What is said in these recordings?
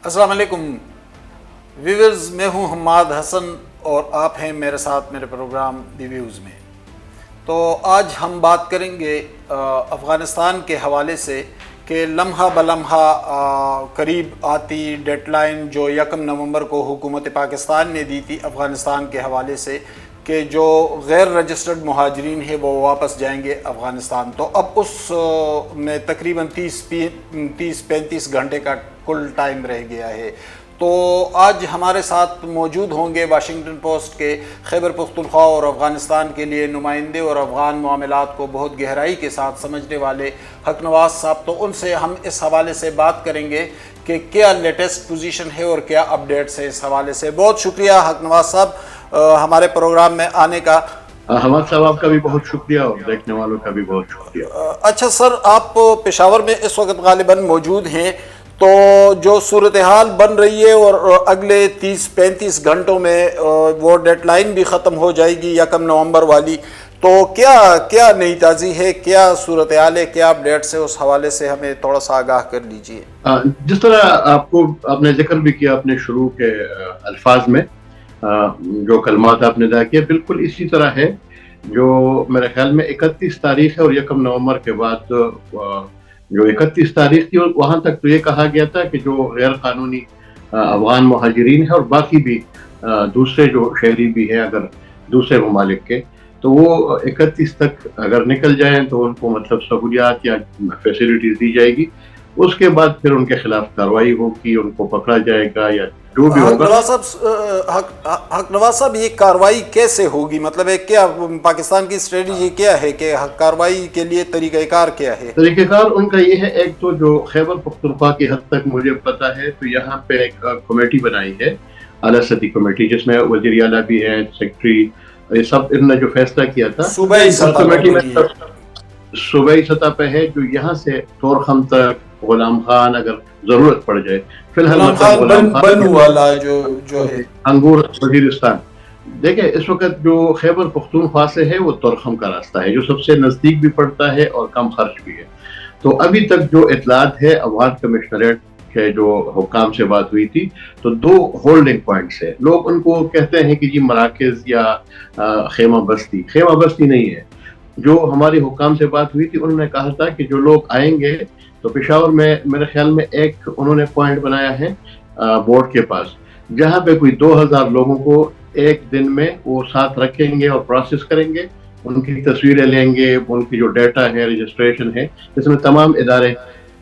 السلام علیکم ویورز، میں ہوں حماد حسن اور آپ ہیں میرے ساتھ میرے پروگرام دی ویوز میں۔ تو آج ہم بات کریں گے افغانستان کے حوالے سے کہ لمحہ بلمحہ قریب آتی ڈیڈ لائن جو 1 نومبر کو حکومت پاکستان نے دی تھی افغانستان کے حوالے سے کہ جو غیر رجسٹرڈ مہاجرین ہیں وہ واپس جائیں گے افغانستان، تو اب اس میں تقریباً 30-35 گھنٹے کا کل ٹائم رہ گیا ہے۔ تو آج ہمارے ساتھ موجود ہوں گے واشنگٹن پوسٹ کے خیبر پختونخوا اور افغانستان کے لیے نمائندے اور افغان معاملات کو بہت گہرائی کے ساتھ سمجھنے والے حق نواز صاحب، تو ان سے ہم اس حوالے سے بات کریں گے کہ کیا لیٹسٹ پوزیشن ہے اور کیا اپڈیٹس ہے اس حوالے سے۔ بہت شکریہ حق نواز صاحب ہمارے پروگرام میں آنے کا۔ حماد صاحب آپ کا بھی بہت شکریہ اور دیکھنے والوں کا بھی بہت شکریہ۔ اچھا سر، آپ پشاور میں اس وقت غالباً موجود ہیں، تو جو صورتحال بن رہی ہے اور اگلے 30-35 گھنٹوں میں وہ ڈیڈ لائن بھی ختم ہو جائے گی 1 نومبر والی، تو کیا نئی تازی ہے، کیا صورتحال ہے، کیا اپڈیٹس ہے، اس حوالے سے ہمیں تھوڑا سا آگاہ کر لیجئے۔ جس طرح آپ نے ذکر بھی کیا اپنے شروع کے الفاظ میں، جو کلمات آپ نے ادا کیے بالکل اسی طرح ہے۔ جو میرے خیال میں 31 تاریخ ہے اور 1 نومبر کے بعد جو 31 تاریخ تھی وہاں تک تو یہ کہا گیا تھا کہ جو غیر قانونی افغان مہاجرین ہیں اور باقی بھی دوسرے جو شہری بھی ہیں اگر دوسرے ممالک کے، تو وہ 31 تک اگر نکل جائیں تو ان کو مطلب سہولیات یا فیسلٹیز دی جائے گی۔ اس کے بعد پھر ان کے خلاف کارروائی ہوگی، ان کو پکڑا جائے گا یا جو بھی ہوگا۔ حق نواز صاحب، یہ کارروائی کیسے ہوگی؟ مطلب ہے کیا پاکستان کی اسٹریٹجی کیا ہے کہ کارروائی کے لیے طریقہ کار کیا ہے؟ طریقہ کار ان کا یہ ہے، ایک تو جو خیبر پختونخوا کی حد تک مجھے پتا ہے تو یہاں پہ ایک کمیٹی بنائی ہے، اعلیٰ سطحی کمیٹی، جس میں وزیر اعلیٰ بھی ہے، سیکرٹری، یہ سب انہوں نے جو فیصلہ کیا تھا صوبائی سطح پہ ہے، جو یہاں سے طورخم تک، غلام خان اگر ضرورت پڑ جائے، فی الحال بنو والا جو ہے انگور وزیرستان۔ دیکھیں اس وقت جو خیبر پختونخوا سے ہے وہ طورخم کا راستہ ہے، جو سب سے نزدیک بھی پڑتا ہے اور کم خرچ بھی ہے۔ تو ابھی تک جو اطلاعات ہے افغان کمشنریٹ کے جو حکام سے بات ہوئی تھی، تو 2 ہولڈنگ پوائنٹس ہے، لوگ ان کو کہتے ہیں کہ جی مراکز یا خیمہ بستی نہیں ہے۔ جو ہماری حکام سے بات ہوئی تھی انہوں نے کہا تھا کہ جو لوگ آئیں گے تو پشاور میں میرے خیال میں ایک انہوں نے پوائنٹ بنایا ہے بورڈ کے پاس، جہاں پہ کوئی 2000 لوگوں کو ایک دن میں وہ ساتھ رکھیں گے اور پروسیس کریں گے، ان کی تصویریں لیں گے، ان کی جو ڈیٹا ہے، رجسٹریشن ہے، اس میں تمام ادارے۔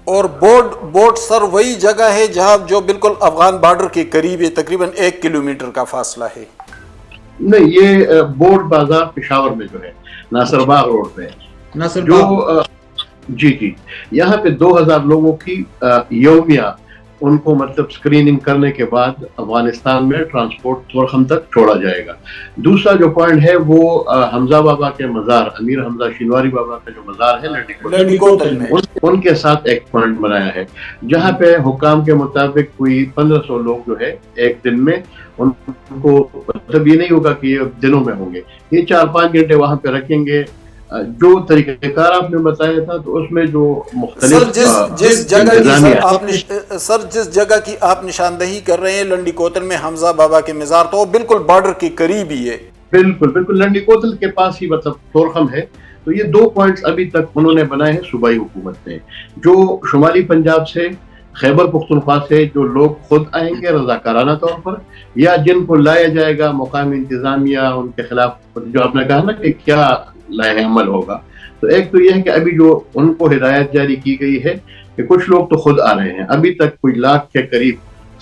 اور بورڈ سر وہی جگہ ہے جہاں جو بالکل افغان بارڈر کے قریب ہے، تقریباً 1 کلومیٹر کا فاصلہ ہے؟ نہیں، یہ بورڈ بازار پشاور میں جو ہے ناصر باغ روڈ پہ جو جی یہاں پہ 2000 لوگوں کی یومیہ ان کو مطلب سکریننگ کرنے کے بعد افغانستان میں ٹرانسپورٹ طورخم تک چھوڑا جائے گا۔ دوسرا جو پوائنٹ ہے وہ حمزہ بابا کے مزار، امیر حمزہ شینواری بابا کا جو مزار ہے لنڈی کوتل میں، ان کے ساتھ ایک پوائنٹ بنایا ہے، جہاں پہ حکام کے مطابق کوئی 1500 لوگ جو ہے ایک دن میں، ان کو مطلب یہ نہیں ہوگا کہ یہ دنوں میں ہوں گے، یہ 4-5 گھنٹے وہاں پہ رکھیں گے۔ جو طریقہ کار آپ نے بتایا تھا تو اس میں جو مختلف جس جگہ کی آپ نشاندہی کر رہے ہیں لنڈی کوتل میں حمزہ بابا کے مزار، تو وہ بالکل بارڈر کے قریب ہی ہے۔ بالکل لنڈی کوتل کے پاس ہی مطلب طورخم ہے۔ تو یہ 2 پوائنٹس ابھی تک انہوں نے بنائے ہیں صوبائی حکومت نے۔ جو شمالی پنجاب سے، خیبر پختونخوا سے جو لوگ خود آئیں گے رضاکارانہ طور پر، یا جن کو لایا جائے گا مقامی انتظامیہ ان کے خلاف، جو آپ نے کہا نا کہ کیا لاہ عمل ہوگا، تو ایک تو یہ ہے کہ ابھی جو ان کو ہدایت جاری کی گئی ہے کہ کچھ لوگ تو خود آ رہے ہیں، ابھی تک کوئی 1 لاکھ کے قریب،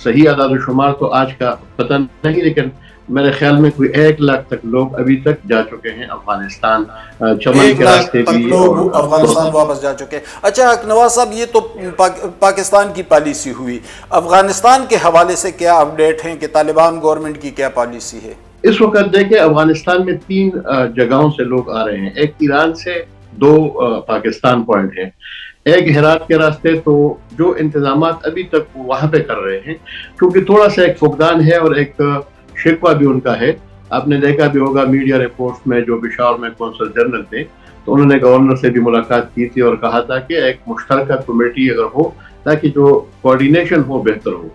صحیح اعداد و شمار تو آج کا پتہ نہیں، لیکن میرے خیال میں کوئی 1 لاکھ تک لوگ ابھی تک جا چکے ہیں افغانستان، چمن کے راستے بھی لوگ افغانستان واپس جا چکے۔ اچھا نواز صاحب، یہ تو پاکستان کی پالیسی ہوئی، افغانستان کے حوالے سے کیا اپڈیٹ ہیں کہ طالبان گورنمنٹ کی کیا پالیسی ہے؟ اس وقت دیکھیں افغانستان میں 3 جگہوں سے لوگ آ رہے ہیں، ایک ایران سے، 2 پاکستان پوائنٹ ہیں، ایک ہرات کے راستے۔ تو جو انتظامات ابھی تک وہاں پہ کر رہے ہیں، کیونکہ تھوڑا سا ایک فقدان ہے اور ایک شکوہ بھی ان کا ہے۔ آپ نے دیکھا بھی ہوگا میڈیا رپورٹس میں، جو پشاور میں کونسل جنرل تھے تو انہوں نے گورنر سے بھی ملاقات کی تھی اور کہا تھا کہ ایک مشترکہ کمیٹی اگر ہو تاکہ جو کوارڈینیشن ہو بہتر ہو۔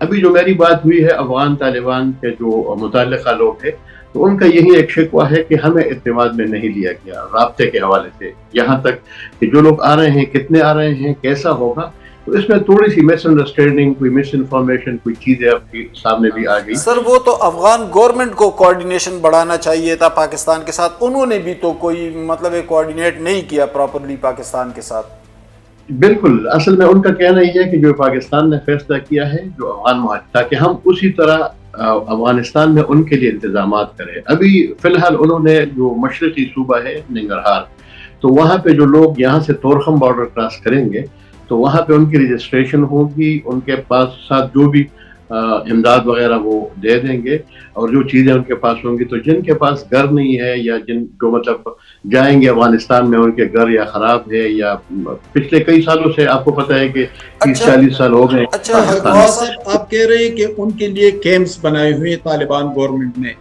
ابھی جو میری بات ہوئی ہے افغان طالبان کے جو متعلقہ لوگ ہیں، تو ان کا یہی ایک شکوہ ہے کہ ہمیں اعتماد میں نہیں لیا گیا رابطے کے حوالے سے، یہاں تک کہ جو لوگ آ رہے ہیں کتنے آ رہے ہیں کیسا ہوگا، تو اس میں تھوڑی سی مس انڈرسٹینڈنگ، کوئی مس انفارمیشن، کوئی چیزیں آپ کے سامنے بھی آ گئی۔ سر وہ تو افغان گورنمنٹ کو کوارڈینیشن بڑھانا چاہیے تھا پاکستان کے ساتھ، انہوں نے بھی تو کوئی مطلب کوارڈینیٹ نہیں کیا پراپرلی پاکستان کے ساتھ۔ بالکل، اصل میں ان کا کہنا یہ ہے کہ جو پاکستان نے فیصلہ کیا ہے جو افغان معاہدہ، تاکہ ہم اسی طرح افغانستان میں ان کے لیے انتظامات کریں۔ ابھی فی الحال انہوں نے جو مشرقی صوبہ ہے ننگرہار، تو وہاں پہ جو لوگ یہاں سے تورخم بارڈر کراس کریں گے تو وہاں پہ ان کی رجسٹریشن ہوگی، ان کے پاس ساتھ جو بھی امداد وغیرہ وہ دے دیں گے، اور جو چیزیں ان کے پاس ہوں گی، تو جن کے پاس گھر نہیں ہے یا جن جو مطلب جائیں گے افغانستان میں ان کے گھر یا خراب ہے، یا پچھلے کئی سالوں سے آپ کو پتہ ہے کہ 30-40 سال ہو گئے پاکستان میں۔ صاحب آپ کہہ رہے ہیں کہ ان کے لیے کیمپس بنائے ہوئے طالبان گورنمنٹ نے،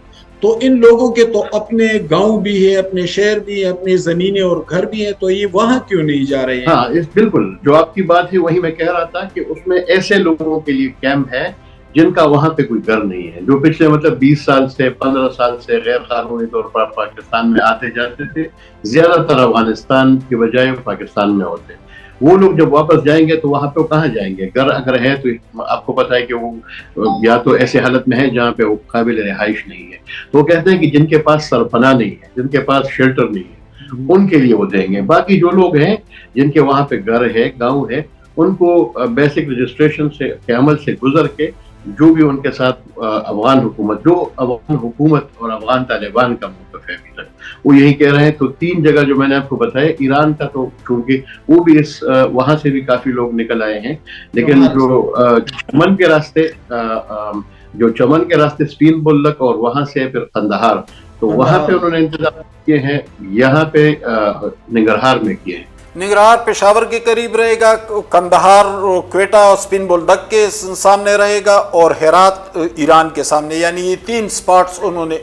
تو ان لوگوں کے تو اپنے گاؤں بھی ہے، اپنے شہر بھی ہے، اپنی زمینیں اور گھر بھی ہیں، تو یہ وہاں کیوں نہیں جا رہے ہیں؟ ہاں بالکل، جو آپ کی بات ہے وہی میں کہہ رہا تھا کہ اس میں ایسے لوگوں کے لیے کیمپ ہے جن کا وہاں پہ کوئی گھر نہیں ہے، جو پچھلے مطلب 20 سال سے 15 سال سے غیر قانونی طور پر پاکستان میں آتے جاتے تھے، زیادہ تر افغانستان کے بجائے پاکستان میں ہوتے ہیں۔ وہ لوگ جب واپس جائیں گے تو وہاں پہ وہ کہاں جائیں گے؟ گھر اگر ہے تو آپ کو پتا ہے کہ وہ یا تو ایسے حالت میں ہے جہاں پہ وہ قابل رہائش نہیں ہے، تو وہ کہتے ہیں کہ جن کے پاس سرپناہ نہیں ہے، جن کے پاس شیلٹر نہیں ہے، ان کے لیے وہ دیں گے۔ باقی جو لوگ ہیں جن کے وہاں پہ گھر ہے، گاؤں ہے، ان کو بیسک رجسٹریشن کے عمل سے گزر کے جو بھی ان کے ساتھ افغان حکومت اور افغان طالبان کا موقف ہے ابھی تک وہ یہی کہہ رہے ہیں۔ تو 3 جگہ جو میں نے آپ کو بتایا، ایران کا تو چونکہ وہ بھی وہاں سے بھی کافی لوگ نکل آئے ہیں، لیکن جو چمن کے راستے سپین بولک اور وہاں سے پھر قندھار، تو وہاں پہ انہوں نے انتظام کیے ہیں، یہاں پہ ننگرہار میں کیے ہیں۔ ننگرہار پشاور کے قریب رہے گا، قندھار کوئٹہ اور سپین بولدک کے سامنے رہے گا، اور ہرات ایران کے سامنے، یعنی یہ 3 سپاٹس انہوں نے۔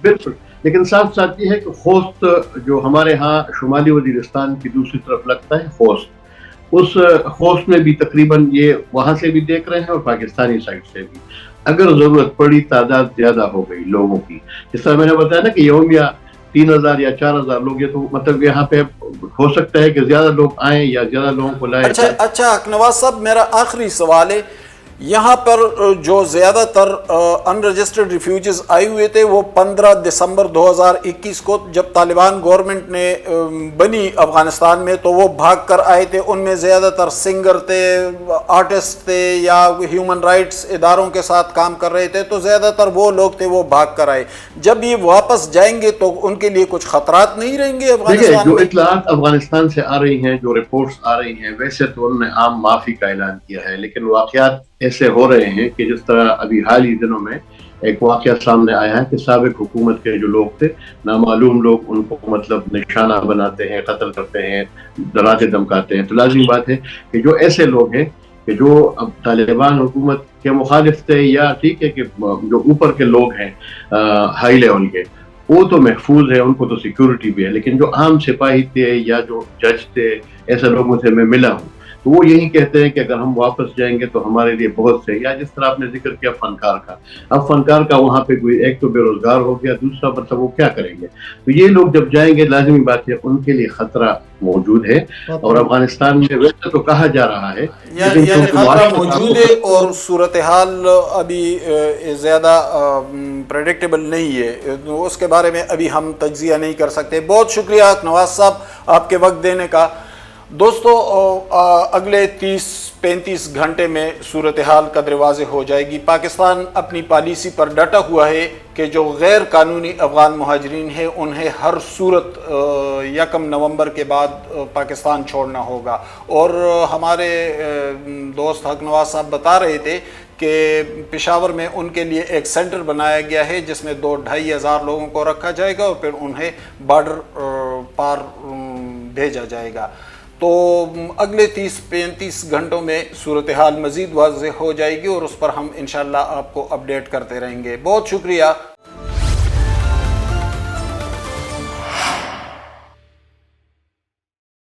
بالکل، لیکن ساتھ ساتھ یہ ہے کہ خوست جو ہمارے ہاں شمالی وزیرستان کی دوسری طرف لگتا ہے، خوست، اس خوست میں بھی تقریباً یہ وہاں سے بھی دیکھ رہے ہیں اور پاکستانی سائڈ سے بھی، اگر ضرورت پڑی تعداد زیادہ ہو گئی لوگوں کی، جس طرح میں نے بتایا نا کہ یومیہ 3000 یا 4000 لوگ، یہ تو مطلب یہاں پہ ہو سکتا ہے کہ زیادہ لوگ آئیں یا زیادہ لوگوں کو لائیں۔ اچھا نواز صاحب، میرا آخری سوال ہے، یہاں پر جو زیادہ تر ان رجسٹرڈ ریفیوجیز آئے ہوئے تھے وہ 15 دسمبر 2021 کو جب طالبان گورنمنٹ نے بنی افغانستان میں تو وہ بھاگ کر آئے تھے، ان میں زیادہ تر سنگر تھے، آرٹسٹ تھے، یا ہیومن رائٹس اداروں کے ساتھ کام کر رہے تھے، تو زیادہ تر وہ لوگ تھے وہ بھاگ کر آئے۔ جب یہ واپس جائیں گے تو ان کے لیے کچھ خطرات نہیں رہیں گے افغانستان جو میں؟ اطلاعات افغانستان سے آ رہی ہیں، جو رپورٹس آ رہی ہیں، ویسے تو انہوں نے عام معافی کا اعلان کیا ہے، لیکن واقعات ایسے ہو رہے ہیں کہ جس طرح ابھی حال ہی دنوں میں ایک واقعہ سامنے آیا ہے کہ سابق حکومت کے جو لوگ تھے، نامعلوم لوگ ان کو مطلب نشانہ بناتے ہیں، قتل کرتے ہیں، ڈراتے دھمکاتے ہیں۔ تو لازمی بات ہے کہ جو ایسے لوگ ہیں کہ جو اب طالبان حکومت کے مخالف تھے، یا ٹھیک ہے کہ جو اوپر کے لوگ ہیں ہائی لیول کے، وہ تو محفوظ ہے، ان کو تو سیکیورٹی بھی ہے، لیکن جو عام سپاہی تھے یا جو جج تھے، ایسے لوگوں سے میں ملا ہوں، تو وہ یہی کہتے ہیں کہ اگر ہم واپس جائیں گے تو ہمارے لیے بہت سے، یا جس طرح آپ نے ذکر کیا فنکار کا، اب فنکار کا وہاں پہ کوئی ایک تو بے روزگار ہو گیا، دوسرا مطلب وہ کیا کریں گے؟ تو یہ لوگ جب جائیں گے لازمی بات ہے ان کے لیے خطرہ موجود ہے، اور افغانستان میں ویسے تو کہا جا رہا ہے یعنی خطرہ موجود ہے، اور صورتحال ابھی زیادہ پریڈکٹیبل نہیں ہے، اس کے بارے میں ابھی ہم تجزیہ نہیں کر سکتے۔ بہت شکریہ نواز صاحب آپ کے وقت دینے کا۔ دوستو، اگلے 30-35 گھنٹے میں صورتحال قدر واضح ہو جائے گی۔ پاکستان اپنی پالیسی پر ڈٹا ہوا ہے کہ جو غیر قانونی افغان مہاجرین ہیں انہیں ہر صورت 1 نومبر کے بعد پاکستان چھوڑنا ہوگا، اور ہمارے دوست حق نواز صاحب بتا رہے تھے کہ پشاور میں ان کے لیے ایک سینٹر بنایا گیا ہے جس میں 2-2.5 ہزار لوگوں کو رکھا جائے گا، اور پھر انہیں بارڈر پار بھیجا جائے گا۔ تو اگلے 30-35 گھنٹوں میں صورتحال مزید واضح ہو جائے گی، اور اس پر ہم انشاءاللہ آپ کو اپڈیٹ کرتے رہیں گے۔ بہت شکریہ۔